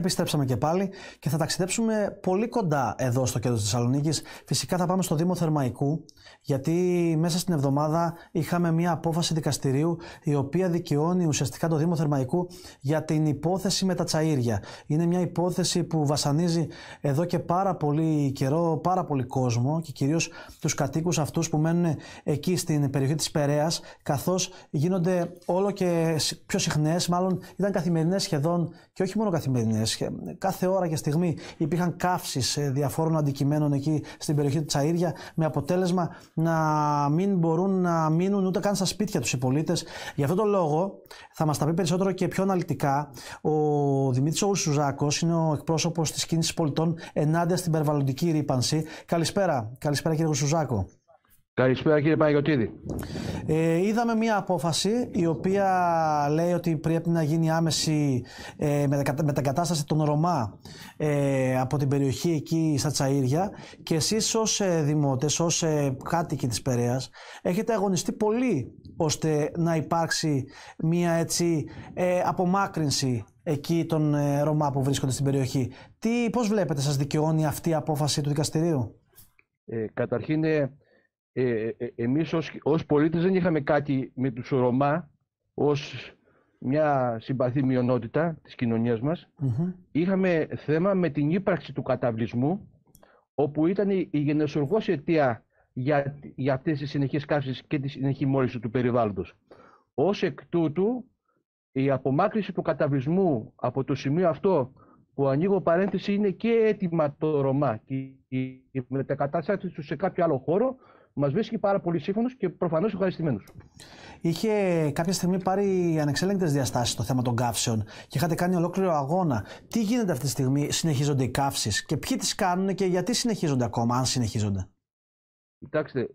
Επιστρέψαμε και πάλι και θα ταξιδέψουμε πολύ κοντά εδώ στο κέντρο της Θεσσαλονίκης. Φυσικά θα πάμε στο Δήμο Θερμαϊκού, γιατί μέσα στην εβδομάδα είχαμε μια απόφαση δικαστηρίου η οποία δικαιώνει ουσιαστικά το Δήμο Θερμαϊκού για την υπόθεση με τα τσαΐρια. Είναι μια υπόθεση που βασανίζει εδώ και πάρα πολύ καιρό, πάρα πολύ κόσμο και κυρίως τους κατοίκους αυτούς που μένουν εκεί στην περιοχή της Περαίας, καθώς γίνονται όλο και πιο συχνές, μάλλον ήταν καθημερινές σχεδόν και όχι μόνο καθημερινές. Κάθε ώρα και στιγμή υπήρχαν καύσεις διαφόρων αντικειμένων εκεί στην περιοχή του Τσαΐρια, με αποτέλεσμα να μην μπορούν να μείνουν ούτε καν στα σπίτια τους οι πολίτες. Γι' αυτόν τον λόγο θα μας τα πει περισσότερο και πιο αναλυτικά ο Δημήτρης ο Γρουσουζάκος, είναι ο εκπρόσωπος της κίνησης πολιτών ενάντια στην περιβαλλοντική ρύπανση. Καλησπέρα. Καλησπέρα κύριε Γρουσουζάκο. Καλησπέρα κύριε Παναγιωτήδη. Είδαμε μία απόφαση η οποία λέει ότι πρέπει να γίνει άμεση μετακατάσταση των Ρωμά από την περιοχή εκεί στα Τσαΐρια, και εσείς ως δημότες, ως κάτοικοι της Περαίας έχετε αγωνιστεί πολύ ώστε να υπάρξει μία έτσι απομάκρυνση εκεί των Ρωμά που βρίσκονται στην περιοχή. Πώς βλέπετε, σας δικαιώνει αυτή η απόφαση του δικαστηρίου? Καταρχήν εμείς ως πολίτες δεν είχαμε κάτι με τους Ρωμά ως μια συμπαθή μειονότητα της κοινωνίας μας. Είχαμε θέμα με την ύπαρξη του καταβλισμού, όπου ήταν η γενεσιουργός αιτία για αυτές τις συνεχείς καύσεις και τη συνεχή μόλυνση του περιβάλλοντος. Ως εκ τούτου, η απομάκρυνση του καταβλισμού από το σημείο αυτό, που ανοίγω παρένθεση, είναι και αίτημα το Ρωμά, και η μετακατάσταση του σε κάποιο άλλο χώρο μας βρίσκει πάρα πολύ σύμφωνος και προφανώς ευχαριστημένους. Είχε κάποια στιγμή πάρει ανεξέλεγκτες διαστάσεις το θέμα των καύσεων και είχατε κάνει ολόκληρο αγώνα. Τι γίνεται αυτή τη στιγμή? Συνεχίζονται οι καύσεις και ποιοι τις κάνουν και γιατί συνεχίζονται ακόμα, αν συνεχίζονται? Κοιτάξτε,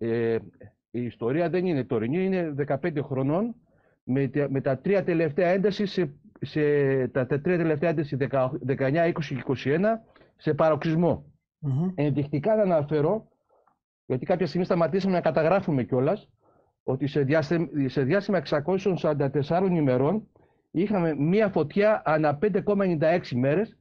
η ιστορία δεν είναι τωρινή, είναι 15 χρονών με τα τρία τελευταία ένταση τα τρία τελευταία ένταση 19, 20 και 21 σε παροξισμό. Ενδεικτικά να αναφέρω, γιατί κάποια στιγμή σταματήσαμε να καταγράφουμε κιόλας, ότι σε διάστημα 644 ημερών είχαμε μία φωτιά ανά 5,96 μέρες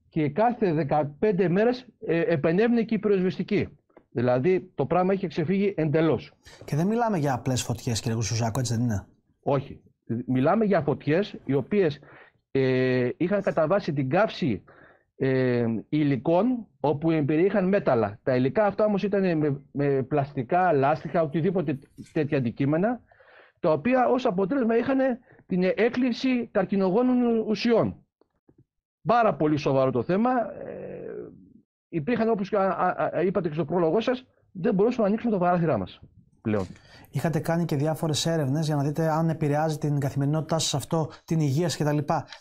και κάθε 15 μέρες επενέβαινε και η πυροσβεστική. Δηλαδή το πράγμα είχε ξεφύγει εντελώς. Και δεν μιλάμε για απλές φωτιές, κύριε Γρουσουζάκο, έτσι δεν είναι? Όχι. Μιλάμε για φωτιές οι οποίες είχαν κατά βάση την καύση υλικών όπου περιείχαν μέταλλα. Τα υλικά αυτά όμως ήταν με πλαστικά, λάστιχα, οτιδήποτε τέτοια αντικείμενα, τα οποία ως αποτέλεσμα είχαν την έκκληση καρκινογόνων ουσιών. Πάρα πολύ σοβαρό το θέμα. Υπήρχαν, όπως είπατε και στο πρόλογο σας, δεν μπορούσαμε να ανοίξουμε το παράθυρά μας πλέον. Είχατε κάνει και διάφορες έρευνες για να δείτε αν επηρεάζει την καθημερινότητά σας αυτό, την υγεία κτλ.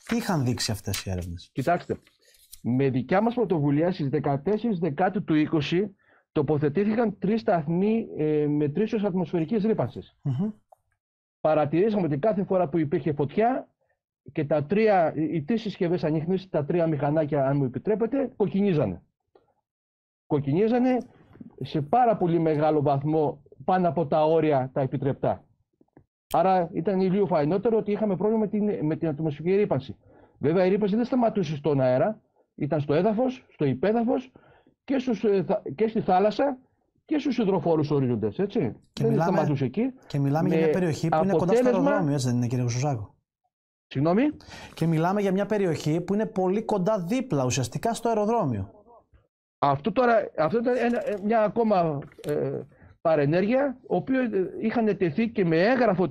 Τι είχαν δείξει αυτές οι έρευνες? Κοιτάξτε, με δικιά μας πρωτοβουλία στις 14 Δεκάτου του 20 τοποθετήθηκαν 3 σταθμοί μετρήσεως ατμοσφαιρικής ρύπανσης. Παρατηρήσαμε ότι κάθε φορά που υπήρχε φωτιά και οι 3 συσκευές ανιχνής, τα 3 μηχανάκια, αν μου επιτρέπετε, κοκκινίζανε. Κοκκινίζανε σε πάρα πολύ μεγάλο βαθμό πάνω από τα όρια τα επιτρεπτά. Άρα ήταν λίγο φαϊνότερο ότι είχαμε πρόβλημα με την ατμοσφαιρική ρύπανση. Βέβαια η ρύπανση δεν σταματούσε στον αέρα, ήταν στο έδαφος, στο υπέδαφος και στη θάλασσα και στους υδροφόρους ορίζοντες, έτσι. Δεν σταματούσε εκεί. Και μιλάμε για μια περιοχή που είναι κοντά στο αεροδρόμιο, έτσι δεν είναι, κύριε Γρουσουζάκο? Συγγνώμη? Και μιλάμε για μια περιοχή που είναι πολύ κοντά, δίπλα ουσιαστικά στο αεροδρόμιο. Αυτό ήταν μια ακόμα παρενέργεια, οποίο είχαν τεθεί και με έγγραφο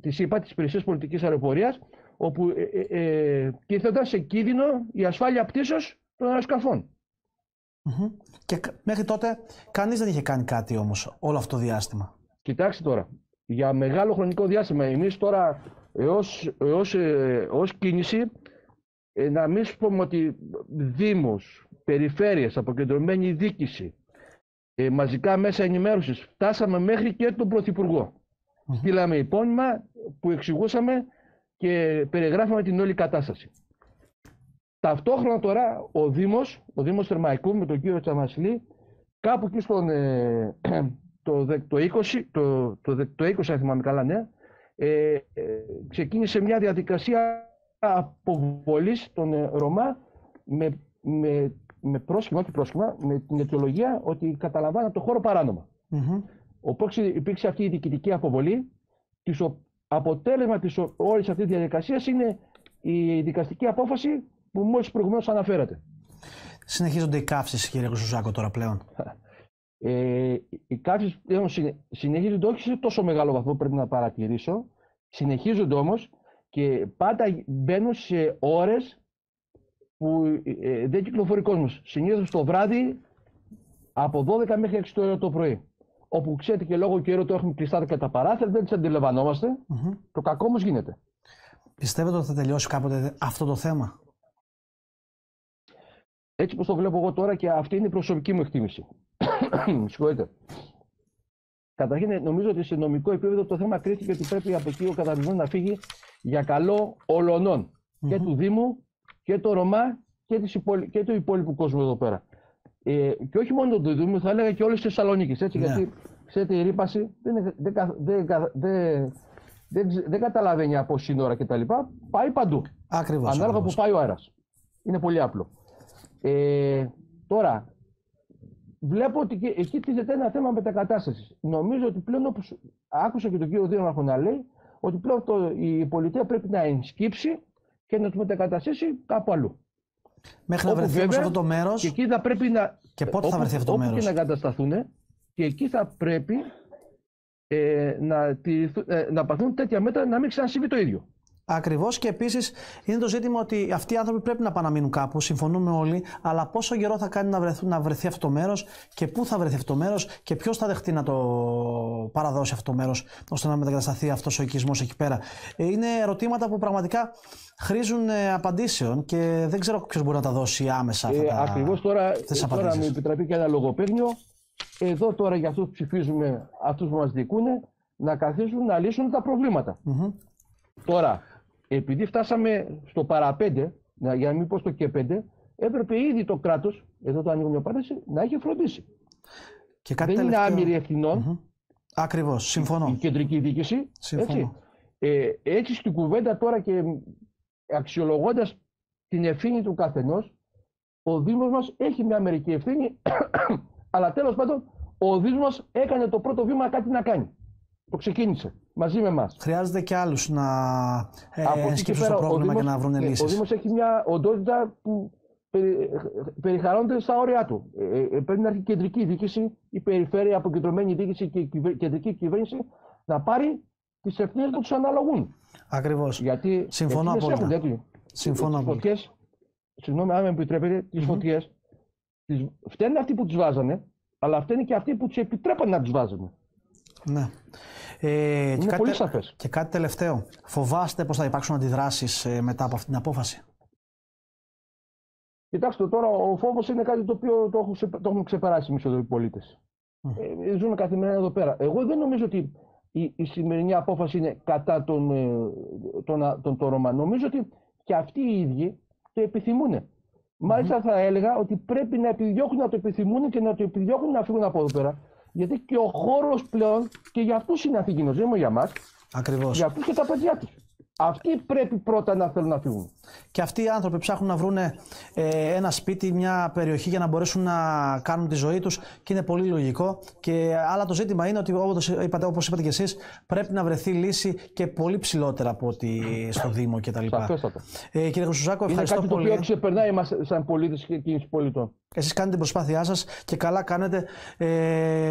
της Υπηρεσίας Πολιτικής Αεροπορίας, όπου τίθενταν σε κίνδυνο η ασφάλεια πτήσεως των αεροσκαφών. Και μέχρι τότε κανείς δεν είχε κάνει κάτι όμως όλο αυτό το διάστημα? Κοιτάξτε τώρα, για μεγάλο χρονικό διάστημα, εμείς τώρα ως κίνηση, να μην σου πούμε ότι δήμους, περιφέρειες, αποκεντρωμένη διοίκηση, μαζικά μέσα ενημέρωσης, φτάσαμε μέχρι και τον Πρωθυπουργό. Στείλαμε υπόμνημα που εξηγούσαμε και περιγράφαμε την όλη κατάσταση. Ταυτόχρονα τώρα ο Δήμος Θερμαϊκού με τον κύριο Τσαμασλή, κάπου εκεί το 20, αν θυμάμαι καλά, ναι, ξεκίνησε μια διαδικασία αποβολής των Ρωμά με πρόσχημα, όχι πρόσχημα, με την αιτιολογία ότι καταλαμβάνουν το χώρο παράνομα. Οπότε υπήρξε αυτή η διοικητική αποβολή. Αποτέλεσμα της όλης αυτής της διαδικασίας είναι η δικαστική απόφαση που μόλις προηγουμένως αναφέρατε. Συνεχίζονται οι καύσεις, κύριε Χρυσοζάκο, τώρα πλέον? Οι καύσεις πλέον συνεχίζονται, όχι σε τόσο μεγάλο βαθμό, πρέπει να παρατηρήσω. Συνεχίζονται όμως και πάντα μπαίνουν σε ώρες που δεν κυκλοφορεί κόσμος. Συνήθως το βράδυ από 12 μέχρι 6 το πρωί. Όπου ξέρετε και λόγω καιρού το έχουμε κλειστά και τα παράθυρα, δεν τις αντιλαμβανόμαστε. Το κακό όμως γίνεται. Πιστεύετε ότι θα τελειώσει κάποτε αυτό το θέμα? Έτσι πως το βλέπω εγώ τώρα, και αυτή είναι η προσωπική μου εκτίμηση. Συγχωρείτε. Καταρχήν, νομίζω ότι σε νομικό επίπεδο το θέμα κρίθηκε ότι πρέπει από εκεί ο καταβλισμός να φύγει για καλό όλων. Και του Δήμου και το Ρωμά και του υπόλοιπου κόσμου εδώ πέρα. Και όχι μόνο του Δήμου, θα έλεγα και όλες τις Θεσσαλονίκης. Γιατί ξέρετε, η ρήπαση δεν καταλαβαίνει από σύνορα κτλ. Πάει παντού. Ακριβώς. Ανάλογα που πάει ο αέρας. Είναι πολύ απλό. Τώρα, βλέπω ότι εκεί τίθεται ένα θέμα μετακατάστασης. Νομίζω ότι πλέον, όπως άκουσα και τον κύριο Δήμαρχο να λέει, ότι πλέον η πολιτεία πρέπει να ενσκύψει και να του μετακαταστήσει κάπου αλλού. Μέχρι να βρεθεί αυτό το μέρος. Και εκεί θα πρέπει να. Και πότε θα βρεθεί αυτό το μέρος? Όπου και να εγκατασταθούν, και εκεί θα πρέπει να παθούν τέτοια μέτρα να μην ξανασυμβεί το ίδιο. Ακριβώς, και επίσης είναι το ζήτημα ότι αυτοί οι άνθρωποι πρέπει να πάνε να μείνουν κάπου, συμφωνούμε όλοι, αλλά πόσο καιρό θα κάνει να βρεθεί αυτό το μέρος και πού θα βρεθεί αυτό το μέρος και ποιος θα δεχτεί να το παραδώσει αυτό το μέρος ώστε να μετακατασταθεί αυτός ο οικισμός εκεί πέρα. Είναι ερωτήματα που πραγματικά χρήζουν απαντήσεων και δεν ξέρω ποιος μπορεί να τα δώσει άμεσα. Ακριβώς τώρα μου επιτραπεί και ένα λογοπαίγνιο. Εδώ τώρα για αυτούς που ψηφίζουμε, αυτούς που μας διοικούν, να καθίσουν να λύσουν τα προβλήματα. Τώρα, επειδή φτάσαμε στο παραπέντε, για να μην πω στο και πέντε, έπρεπε ήδη το κράτος, εδώ το ανοίγω μια παρένθεση, να έχει φροντίσει. Και κάτι δεν είναι άμυρη ευθυνών. Ακριβώς, συμφωνώ. Η κεντρική διοίκηση. Έτσι στην κουβέντα τώρα και αξιολογώντας την ευθύνη του καθενός, ο Δήμος μας έχει μια μερική ευθύνη, αλλά τέλος πάντων ο Δήμος μας έκανε το πρώτο βήμα κάτι να κάνει. Το ξεκίνησε μαζί με εμάς. Χρειάζεται και άλλους να σκεφτούν το πρόβλημα και να βρουν λύσεις. Ο Δήμος έχει μια οντότητα που περιχαρώνεται στα όρια του. Πρέπει να έρθει η κεντρική διοίκηση, η περιφέρεια, αποκεντρωμένη διοίκηση και η κεντρική κυβέρνηση να πάρει τις ευθύνες που τους αναλογούν. Ακριβώς. Γιατί συμφωνώ απόλυτα. Συμφωνώ απόλυτα. Συγγνώμη, αν με επιτρέπετε, τις φωτιές φταίνουν αυτοί που τις βάζανε, αλλά φταίνουν και αυτοί που τους επιτρέπαν να τις βάζανε. Ναι. Είναι πολύ σαφές. Και κάτι τελευταίο. Φοβάστε πως θα υπάρξουν αντιδράσεις μετά από αυτή την απόφαση? Κοιτάξτε, τώρα ο φόβος είναι κάτι το οποίο το έχουμε ξεπεράσει εμείς εδώ οι πολίτες. Ζούμε καθημερινά εδώ πέρα. Εγώ δεν νομίζω ότι η σημερινή απόφαση είναι κατά τον Ρωμά. Νομίζω ότι και αυτοί οι ίδιοι το επιθυμούν. Μάλιστα θα έλεγα ότι πρέπει να επιδιώκουν να το επιθυμούν και να το επιδιώκουν να φύγουν από εδώ πέρα. Γιατί και ο χώρος πλέον και για αυτούς είναι αφηγηνός, δεν είναι για μας. Ακριβώς. Για αυτούς και τα παιδιά τους. Αυτοί πρέπει πρώτα να θέλουν να φύγουν. Και αυτοί οι άνθρωποι ψάχνουν να βρουν ένα σπίτι, μια περιοχή για να μπορέσουν να κάνουν τη ζωή τους και είναι πολύ λογικό. Αλλά το ζήτημα είναι ότι, όπως είπατε και εσείς, πρέπει να βρεθεί λύση και πολύ ψηλότερα από ότι στο Δήμο κτλ. Κύριε Χρυσοζάκο, ευχαριστώ πολύ. Είναι κάτι το οποίο ξεπερνάει εμάς σαν πολίτες και κίνηση πολιτών. Εσείς κάνετε την προσπάθειά σας και καλά κάνετε.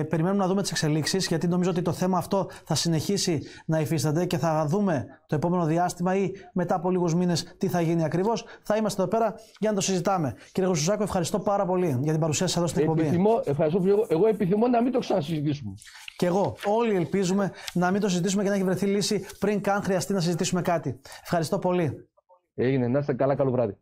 Περιμένουμε να δούμε τις εξελίξεις, γιατί νομίζω ότι το θέμα αυτό θα συνεχίσει να υφίσταται και θα δούμε το επόμενο διάστημα ή μετά από λίγους μήνες τι θα γίνει ακριβώς. Θα είμαστε εδώ πέρα για να το συζητάμε. Κύριε Χρυσοζάκο, ευχαριστώ πάρα πολύ για την παρουσία σας εδώ στην εκπομπή. Εγώ επιθυμώ να μην το ξανασυζητήσουμε. Και εγώ. Όλοι ελπίζουμε να μην το συζητήσουμε και να έχει βρεθεί λύση πριν καν χρειαστεί να συζητήσουμε κάτι. Ευχαριστώ πολύ. Έγινε. Να είστε καλά. Καλό βράδυ.